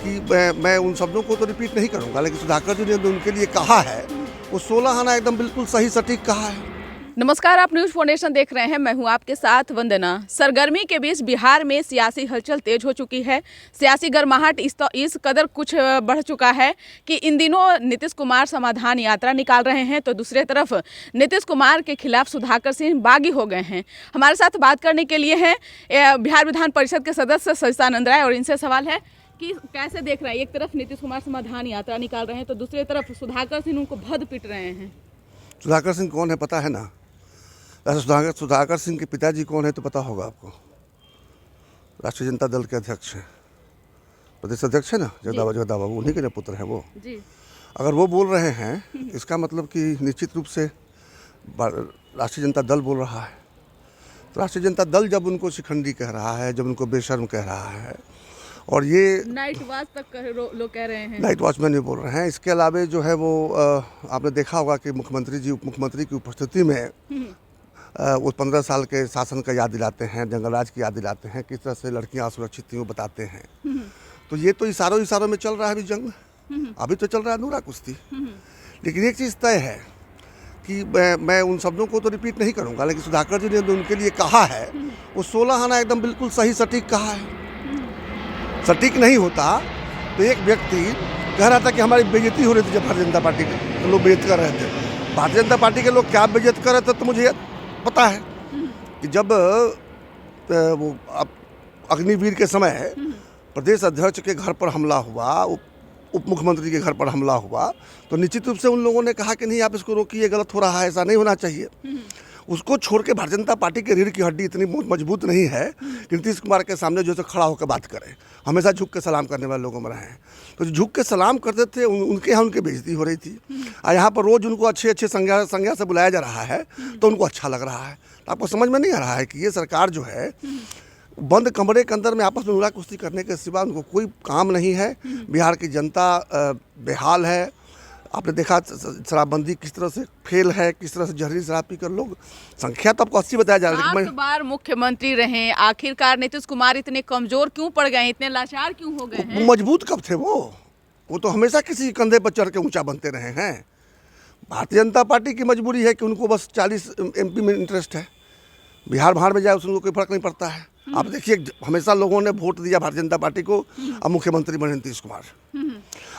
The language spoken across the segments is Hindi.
कि मैं उन शब्दों को तो रिपीट नहीं करूंगा, लेकिन सुधाकर जी ने जो उनके लिए कहा है वो 16 आना एकदम बिल्कुल सही सटीक कहा है। नमस्कार, आप न्यूज फाउंडेशन देख रहे हैं। मैं हूं आपके साथ वंदना। सरगर्मी के बीच बिहार में सियासी हलचल तेज हो चुकी है। सियासी गर्माहट इस कदर कुछ बढ़ चुका है कि इन दिनों नीतीश कुमार समाधान यात्रा निकाल रहे हैं, तो दूसरे तरफ नीतीश कुमार के खिलाफ सुधाकर सिंह बागी हो गए हैं। हमारे साथ बात करने के लिए हैं बिहार विधान परिषद के सदस्य सचिदानंद राय, और इनसे सवाल है कि कैसे देख रहे हैं, एक तरफ नीतीश कुमार समाधान यात्रा निकाल रहे हैं तो दूसरी तरफ सुधाकर सिंह उनको भद पीट रहे हैं। सुधाकर सिंह कौन है पता है ना? वैसे सुधाकर सिंह के पिताजी कौन है तो पता होगा आपको। राष्ट्रीय जनता दल के अध्यक्ष हैं, प्रदेश अध्यक्ष है ना, जगदा बाबू, उन्हीं के पुत्र हैं वो जी। अगर वो बोल रहे हैं इसका मतलब कि निश्चित रूप से राष्ट्रीय जनता दल बोल रहा है। तो राष्ट्रीय जनता दल जब उनको शिखंडी कह रहा है, जब उनको बेशर्म कह रहा है, और ये नाइट वॉच तक लोग कह रहे हैं, नाइट वॉचमैन भी बोल रहे हैं। इसके अलावा जो है वो आपने देखा होगा कि मुख्यमंत्री जी उप मुख्यमंत्री की उपस्थिति में वो 15 साल के शासन का याद दिलाते हैं, जंगलराज की याद दिलाते हैं, किस तरह से लड़कियां असुरक्षित थी वो बताते हैं। तो ये तो इशारों में चल रहा है अभी जंग, अभी तो चल रहा है नूरा कुश्ती। लेकिन एक चीज़ तय है कि मैं उन शब्दों को तो रिपीट नहीं करूंगा, लेकिन सुधाकर जी ने जो उनके लिए कहा है वो 16 आना एकदम बिल्कुल सही सटीक कहा है। सटीक नहीं होता तो एक व्यक्ति कह रहा था कि हमारी बेइज्जती हो रही थी जब भारतीय जनता पार्टी के लोग बेइज्जत कर रहे थे। भारतीय जनता पार्टी के लोग क्या बेइज्जत कर रहे थे तो मुझे पता है कि जब वो अग्निवीर के समय प्रदेश अध्यक्ष के घर पर हमला हुआ, उप मुख्यमंत्री के घर पर हमला हुआ, तो निश्चित रूप से उन लोगों ने कहा कि नहीं आप इसको रोकिए, गलत हो रहा है, ऐसा नहीं होना चाहिए। उसको छोड़ के भारतीय जनता पार्टी के रीढ़ की हड्डी इतनी मजबूत नहीं है कि नीतीश कुमार के सामने जो है खड़ा होकर बात करें। हमेशा झुक के सलाम करने वाले लोगों में रहे हैं, तो झुक के सलाम करते थे, उनके यहाँ उनकी बेइज्जती हो रही थी। और यहाँ पर रोज़ उनको अच्छे संज्ञा से बुलाया जा रहा है तो उनको अच्छा लग रहा है। तो आपको समझ में नहीं आ रहा है कि ये सरकार जो है बंद कमरे के अंदर में आपस में नूरा कुश्ती करने के सिवा उनको कोई काम नहीं है। बिहार की जनता बेहाल है। आपने देखा शराबबंदी किस तरह से फेल है, किस तरह से जहरीली शराब पीकर लोग, संख्या तो आपको 80 बताया जा रहा है। 8 बार मुख्यमंत्री रहे, आखिरकार नीतीश कुमार इतने कमजोर क्यों पड़ गए, इतने लाचार क्यों हो गए हैं? मजबूत कब थे वो तो हमेशा किसी कंधे पर चढ़ के ऊंचा बनते रहे हैं। भारतीय जनता पार्टी की मजबूरी है कि उनको बस 40 MP में इंटरेस्ट है। बिहार में जाए उसको कोई फर्क नहीं पड़ता है। आप देखिए हमेशा लोगों ने वोट दिया भारतीय जनता पार्टी को, अब मुख्यमंत्री बने नीतीश कुमार।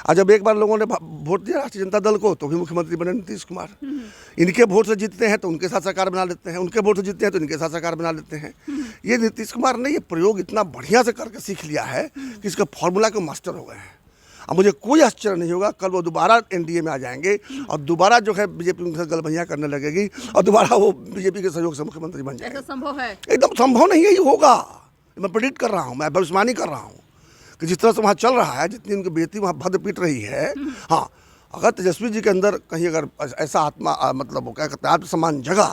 और जब एक बार लोगों ने वोट दिया राष्ट्रीय जनता दल को तो भी मुख्यमंत्री बने नीतीश कुमार। इनके वोट से जीतते हैं तो उनके साथ सरकार बना लेते हैं, उनके वोट से जीतते हैं तो इनके साथ सरकार बना लेते हैं। ये नीतीश कुमार ने ये प्रयोग इतना बढ़िया से करके सीख लिया है कि इसका फॉर्मूला के मास्टर हो गए हैं। अब मुझे कोई आश्चर्य नहीं होगा कल वो दोबारा NDA में आ जाएंगे और दोबारा जो है बीजेपी उनसे गलबैया करने लगेगी और दोबारा वो बीजेपी के सहयोग से मुख्यमंत्री बन जाएंगे। ऐसा संभव है? एकदम संभव नहीं है, यही होगा। मैं प्रेडिक्ट कर रहा हूँ, मैं भविष्यवाणी कर रहा हूँ कि जिस तरह से वहाँ चल रहा है, जितनी उनकी बेइज्जती वहाँ भद पीट रही है। हाँ, अगर तेजस्वी जी के अंदर कहीं अगर ऐसा आत्मा मतलब वो क्या कहते हैं आत्मसम्मान जगा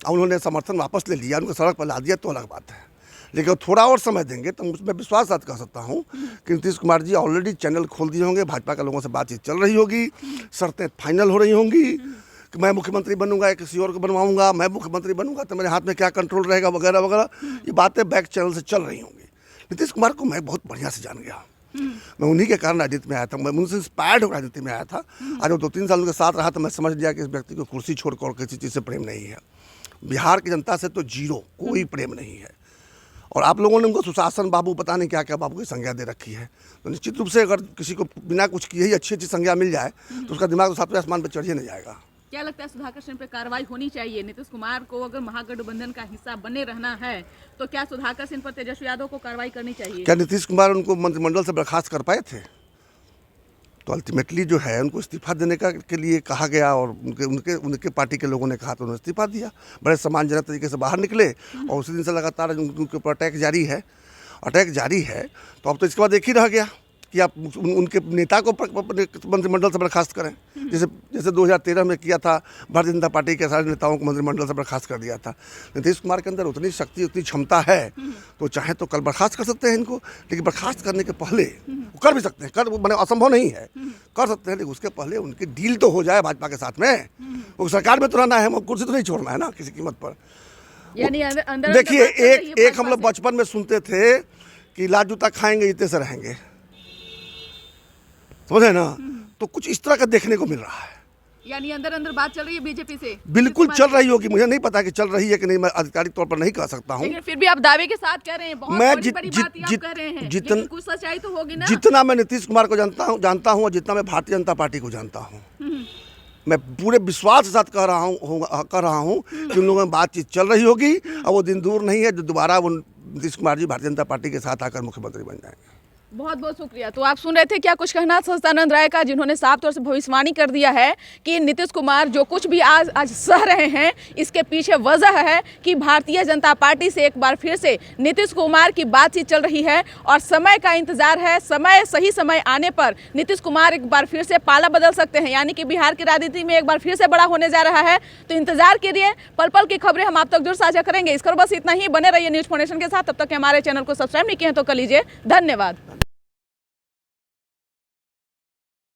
और उन्होंने समर्थन वापस ले लिया, उनको सड़क पर ला दिया तो अलग बात है। लेकिन थोड़ा और समय देंगे तो मुझमें विश्वास साथ कर सकता हूँ कि नीतीश कुमार जी ऑलरेडी चैनल खोल दिए होंगे, भाजपा के लोगों से बातचीत चल रही होगी, शर्तें फाइनल हो रही होंगी कि मैं मुख्यमंत्री बनूंगा या किसी और को बनवाऊंगा, मैं मुख्यमंत्री बनूंगा तो मेरे हाथ में क्या कंट्रोल रहेगा वगैरह वगैरह, ये बातें बैक चैनल से चल रही होंगी। नीतीश कुमार को मैं बहुत बढ़िया से जान गया, मैं उन्हीं के कारण राजनीति में आया था, मैं उनसे इंस्पायर्ड होकर राजनीति में आया था। आज वो 2-3 साल उनके साथ रहा तो मैं समझ लिया कि इस व्यक्ति को कुर्सी छोड़कर और किसी चीज़ से प्रेम नहीं है। बिहार की जनता से तो जीरो, कोई प्रेम नहीं है। और आप लोगों ने उनको सुशासन बाबू पता नहीं क्या क्या बाबू की संज्ञा दे रखी है। तो निश्चित रूप से अगर किसी को बिना कुछ किए ही अच्छी संज्ञा मिल जाए तो उसका दिमाग तो सातवें आसमान पर चढ़िए नहीं जाएगा। क्या लगता है सुधाकर सिंह पे कार्रवाई होनी चाहिए? नीतीश कुमार को अगर महागठबंधन का हिस्सा बने रहना है तो क्या सुधाकर सिंह पर तेजस्वी यादव को कार्रवाई करनी चाहिए? क्या नीतीश कुमार उनको मंत्रिमंडल से बर्खास्त कर पाए थे? तो अल्टीमेटली जो है उनको इस्तीफा देने के लिए कहा गया और उनके पार्टी के लोगों ने कहा तो उन्होंने इस्तीफा दिया। बड़े सम्मानजनक तरीके से बाहर निकले और उसी दिन से लगातार उनके ऊपर अटैक जारी है। तो अब तो इसके बाद एक ही रह गया कि आप उनके नेता को मंत्रिमंडल से बर्खास्त करें, जैसे 2013 में किया था, भारतीय जनता पार्टी के सारे नेताओं को मंत्रिमंडल से बर्खास्त कर दिया था। नीतीश कुमार के अंदर उतनी शक्ति, उतनी क्षमता है तो चाहे तो कल बर्खास्त कर सकते हैं इनको, लेकिन बर्खास्त करने के पहले कर भी सकते हैं, मैंने असंभव नहीं है, कर सकते हैं, लेकिन उसके पहले उनकी डील तो हो जाए भाजपा के साथ में। वो सरकार में तो रहना है, कुर्सी तो नहीं छोड़ना है ना किसी कीमत पर। देखिए एक हम लोग बचपन में सुनते थे कि लाल जूता खाएंगे इतने से रहेंगे, समझे ना। तो कुछ इस तरह का देखने को मिल रहा है। यानी अंदर अंदर बात चल रही है बीजेपी से। बिल्कुल चल रही होगी, मुझे नहीं पता कि चल रही है कि नहीं, मैं आधिकारिक तौर पर नहीं कह सकता हूँ। लेकिन फिर भी आप दावे के साथ कह रहे हैं, बहुत मैं बड़ी बड़ी बात ये आप कह रहे हैं, लेकिन कुछ सच्चाई तो होगी ना। जितना मैं नीतीश कुमार को जानता हूँ और जितना मैं भारतीय जनता पार्टी को जानता हूँ, मैं पूरे विश्वास के साथ कह रहा हूँ कि उन लोगों में बातचीत चल रही होगी और वो दिन दूर नहीं है जो दोबारा वो नीतीश कुमार जी भारतीय जनता पार्टी के साथ आकर मुख्यमंत्री बन जाएंगे। बहुत बहुत शुक्रिया। तो आप सुन रहे थे क्या कुछ कहना सच्चिदानंद राय का, जिन्होंने साफ तौर से भविष्यवाणी कर दिया है कि नीतीश कुमार जो कुछ भी आज सह रहे हैं, इसके पीछे वजह है कि भारतीय जनता पार्टी से एक बार फिर से नीतीश कुमार की बातचीत चल रही है और समय का इंतजार है। सही समय आने पर नीतीश कुमार एक बार फिर से पाला बदल सकते हैं, यानी कि बिहार की राजनीति में एक बार फिर से बड़ा होने जा रहा है। तो इंतजार कीजिए, पल पल की खबरें हम आप तक जरूर साझा करेंगे। इस पर बस इतना ही, बने रहिए न्यूज़ फाउंडेशन के साथ। तब तक हमारे चैनल को सब्सक्राइब नहीं किए हैं तो कर लीजिए। धन्यवाद।